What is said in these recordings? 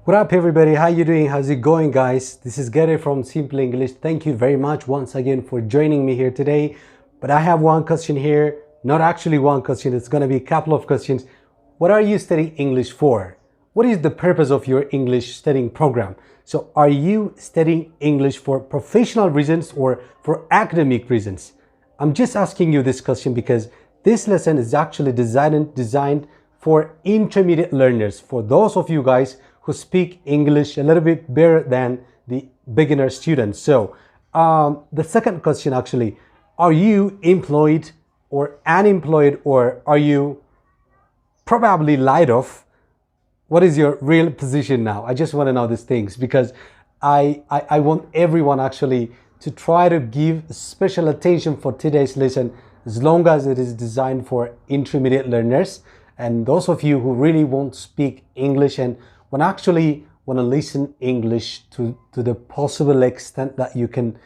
What up everybody, how you doing? How's it going guys? This is Gary from Simple English. Thank you very much once again for joining me here today. But I have one question here, not actually one question, it's going to be a couple of questions. What are you studying English for? What is the purpose of your English studying program? So are you studying English for professional reasons or for academic reasons? I'm just asking you this question because this lesson is actually designed for intermediate learners, for those of you guys who speak English a little bit better than the beginner students. So the second question actually, are you employed or unemployed, or are you probably laid off? What is your real position now? I just want to know these things because I want everyone actually to try to give special attention for today's lesson, as long as it is designed for intermediate learners and those of you who really won't speak English and actually want to listen English to the possible extent that you can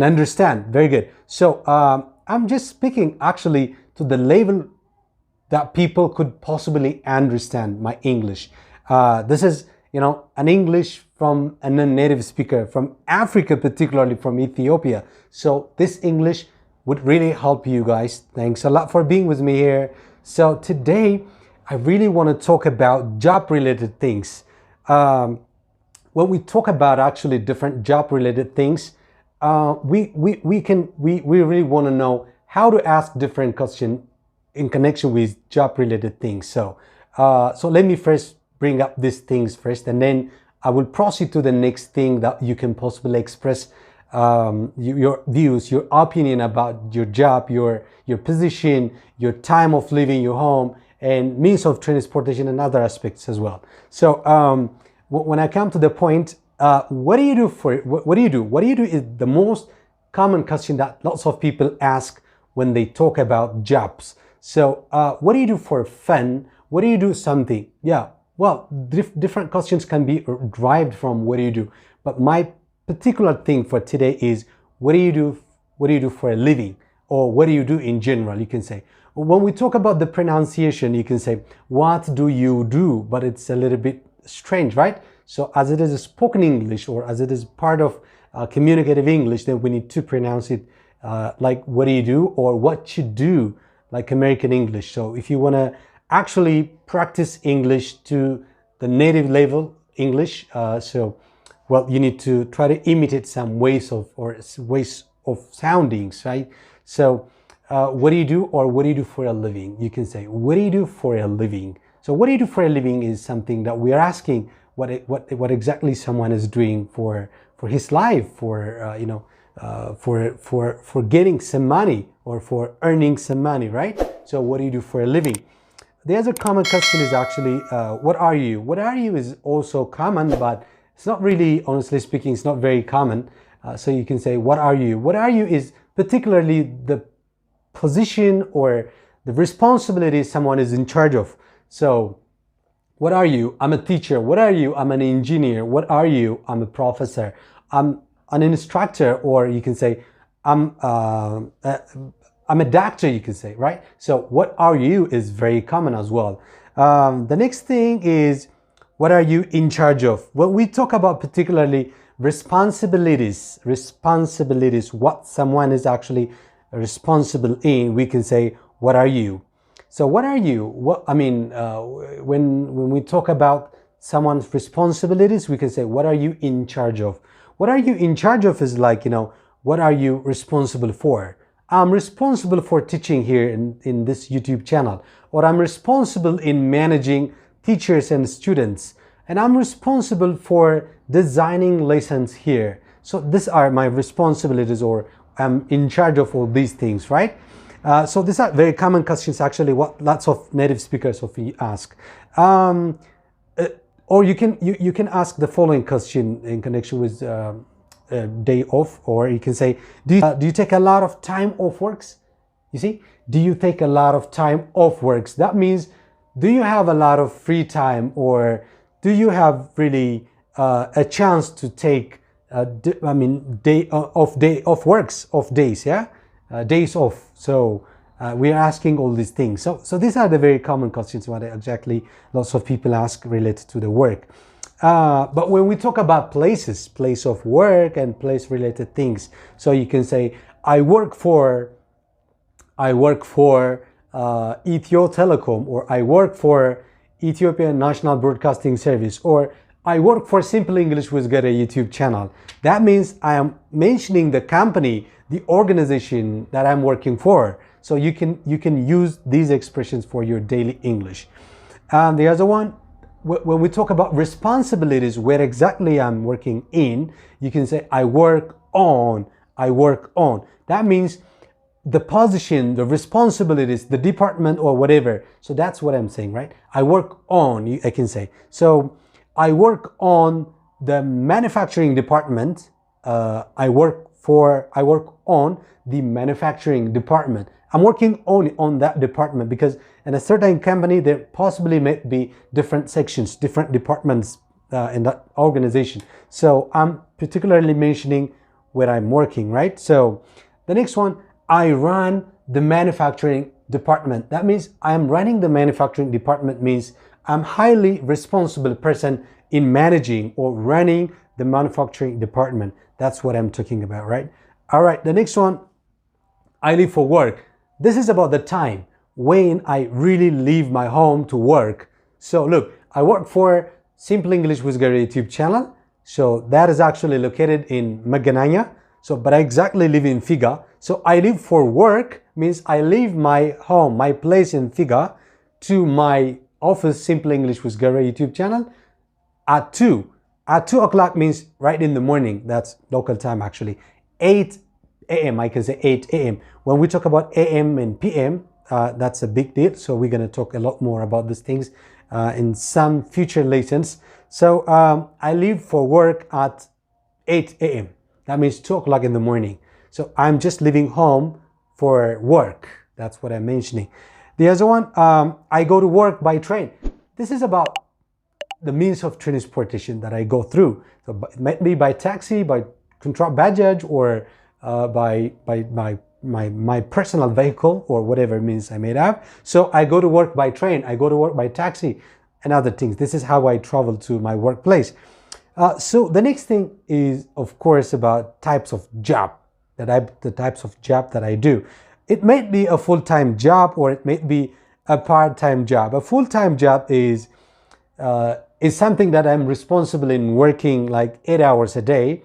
understand. Very good. So I'm just speaking actually to the level that people could possibly understand my English. This is, an English from a non-native speaker from Africa, particularly from Ethiopia. So this English would really help you guys. Thanks a lot for being with me here. So today I really want to talk about job-related things. When we talk about actually different job-related things, we really want to know how to ask different questions in connection with job-related things. So let me first bring up these things first, and then I will proceed to the next thing that you can possibly express your views, your opinion about your job, your position, your time of leaving your home, and means of transportation and other aspects as well. So when I come to the point, what do you do is the most common question that lots of people ask when they talk about jobs. So what do you do for fun? What do you do something? Yeah, well, different questions can be derived from what do you do. But my particular thing for today is what do you do for a living, or what do you do in general, you can say. When we talk about the pronunciation, you can say, what do you do? But it's a little bit strange, right? So as it is a spoken English, or as it is part of communicative English, then we need to pronounce it like what do you do, or what you do, like American English. So if you want to actually practice English to the native level English, you need to try to imitate some ways of soundings, right? So what do you do, or what do you do for a living? You can say, what do you do for a living? So what do you do for a living is something that we are asking what exactly someone is doing for his life, for getting some money, or for earning some money, right? So what do you do for a living? The other common question is actually, what are you? What are you is also common, but it's not really, honestly speaking, it's not very common. So you can say, what are you? What are you is particularly the position or the responsibility someone is in charge of. So what are you? I'm a teacher. What are you? I'm an engineer. What are you? I'm a professor. I'm an instructor, or you can say I'm a doctor, you can say, right? So what are you is very common as well. The next thing is, what are you in charge of? When we talk about particularly responsibilities, what someone is actually responsible in, we can say, what are you? So what are you? When we talk about someone's responsibilities, we can say, what are you in charge of? What are you in charge of is like, what are you responsible for? I'm responsible for teaching here in this YouTube channel, or I'm responsible in managing teachers and students, and I'm responsible for designing lessons here. So these are my responsibilities, or I'm in charge of all these things, right? So these are very common questions, actually, what lots of native speakers of you ask. Or you can ask the following question in connection with day off, or you can say, do you take a lot of time off works? You see, do you take a lot of time off works? That means, do you have a lot of free time, or do you have really a chance to take days off. So we are asking all these things. So these are the very common questions what exactly lots of people ask related to the work. But when we talk about places, place of work and place related things, so you can say, I work for Ethio Telecom, or I work for Ethiopian National Broadcasting Service, or I work for Simple English with Gere YouTube channel. That means I am mentioning the company, the organization that I'm working for. So you can use these expressions for your daily English. And the other one, when we talk about responsibilities, where exactly I'm working in, you can say I work on. That means the position, the responsibilities, the department or whatever. So that's what I'm saying, right? I work on, I can say. So I work on the manufacturing department. I work on the manufacturing department. I'm working on that department because in a certain company, there possibly may be different sections, different departments in that organization. So I'm particularly mentioning where I'm working, right? So the next one, I run the manufacturing department. That means I'm running the manufacturing department means I'm highly responsible person in managing or running the manufacturing department. That's what I'm talking about, right? All right, the next one, I leave for work. This is about the time when I really leave my home to work. So look, I work for Simple English with Gere YouTube channel. So that is actually located in Magananya. So, but I exactly live in Figa. So I leave for work means I leave my home, my place in Figa to my office, Simple English with Gere YouTube channel at 2. At 2 o'clock means right in the morning. That's local time actually. 8 a.m. I can say 8 a.m. When we talk about a.m. and p.m., that's a big deal. So we're going to talk a lot more about these things in some future lessons. So I leave for work at 8 a.m. That means 2 o'clock in the morning. So I'm just leaving home for work. That's what I'm mentioning. The other one, I go to work by train. This is about the means of transportation that I go through. So it might be by taxi, by contract bajaj, or by my personal vehicle, or whatever means I may have. So I go to work by train, I go to work by taxi, and other things. This is how I travel to my workplace. So the next thing is, of course, about types of job, the types of job that I do. It might be a full-time job, or it might be a part-time job. A full-time job is something that I'm responsible in working like 8 hours a day.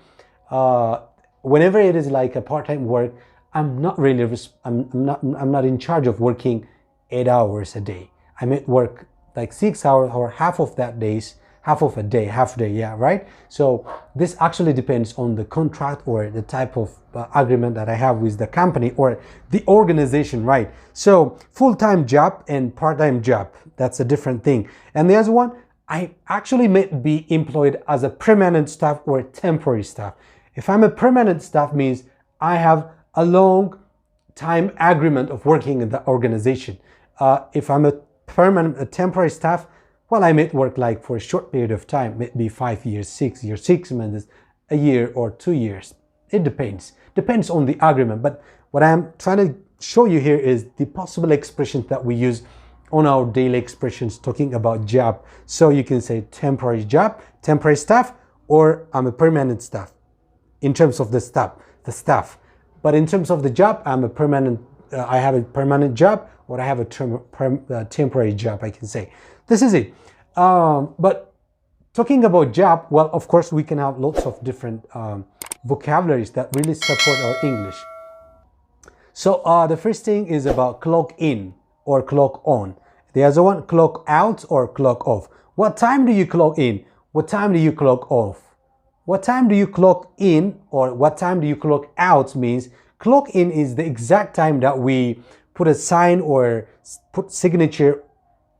Whenever it is like a part-time work, I'm not in charge of working 8 hours a day. I might work like 6 hours or half of a day, yeah, right? So this actually depends on the contract or the type of agreement that I have with the company or the organization, right? So full-time job and part-time job, that's a different thing. And the other one, I actually may be employed as a permanent staff or temporary staff. If I'm a permanent staff, means I have a long time agreement of working in the organization. If I'm a temporary staff, well, I may work like for a short period of time, maybe 5 years, 6 years, 6 months, a year or 2 years. It depends on the agreement. But what I'm trying to show you here is the possible expressions that we use on our daily expressions talking about job. So you can say temporary job, temporary staff, or I'm a permanent staff in terms of the staff. But in terms of the job, I'm a permanent, I have a permanent job, or I have a temporary job, I can say. This is it. But talking about job, well, of course, we can have lots of different vocabularies that really support our English. So the first thing is about clock in or clock on. The other one, clock out or clock off. What time do you clock in? What time do you clock off? What time do you clock in or what time do you clock out means clock in is the exact time that we put a sign or put signature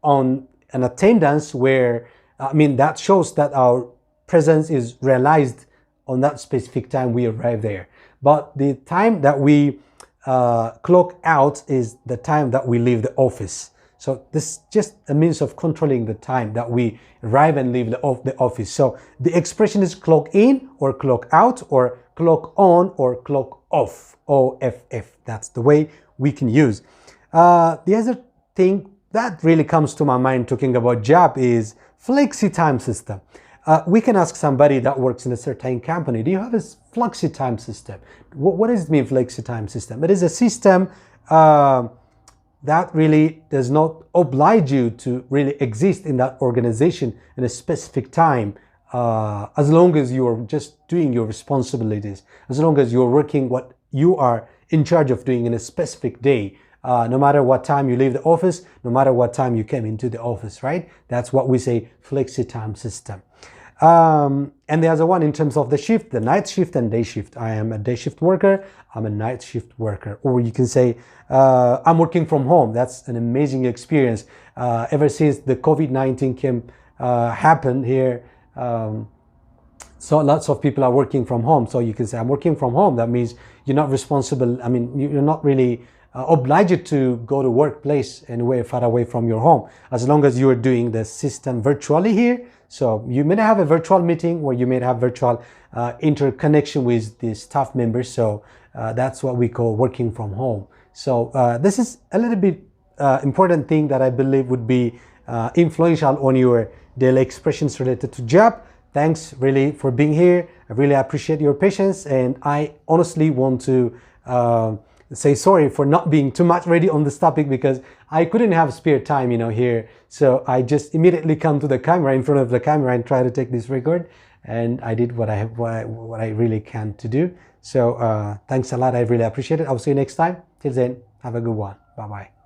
on an attendance where, that shows that our presence is realized on that specific time we arrive there. But the time that we clock out is the time that we leave the office. So this is just a means of controlling the time that we arrive and leave the office. So the expression is clock in or clock out or clock on or clock off, O-F-F. That's the way we can use. The other thing that really comes to my mind talking about job is flexi time system. We can ask somebody that works in a certain company, do you have a flexi time system? What does it mean, flexi time system? It is a system that really does not oblige you to really exist in that organization in a specific time, as long as you're just doing your responsibilities, as long as you're working what you are in charge of doing in a specific day, no matter what time you leave the office, no matter what time you came into the office, right? That's what we say flexi time system. And the other one in terms of the shift, the night shift and day shift. I am a day shift worker, I'm a night shift worker. Or you can say, I'm working from home. That's an amazing experience. Ever since the COVID-19 happened here, so lots of people are working from home. So you can say, I'm working from home. That means you're not responsible. I mean, you're not really obliged to go to workplace anywhere far away from your home, as long as you're doing the system virtually here. So you may have a virtual meeting where you may have virtual interconnection with the staff members. So that's what we call working from home. So this is a little bit important thing that I believe would be influential on your daily expressions related to job. Thanks really for being here. I really appreciate your patience, and I honestly want to say sorry for not being too much ready on this topic, because I couldn't have spare time, here. So I just immediately come to the camera, in front of the camera, and try to take this record. And I did what I really can to do. So thanks a lot. I really appreciate it. I'll see you next time. Till then, have a good one. Bye-bye.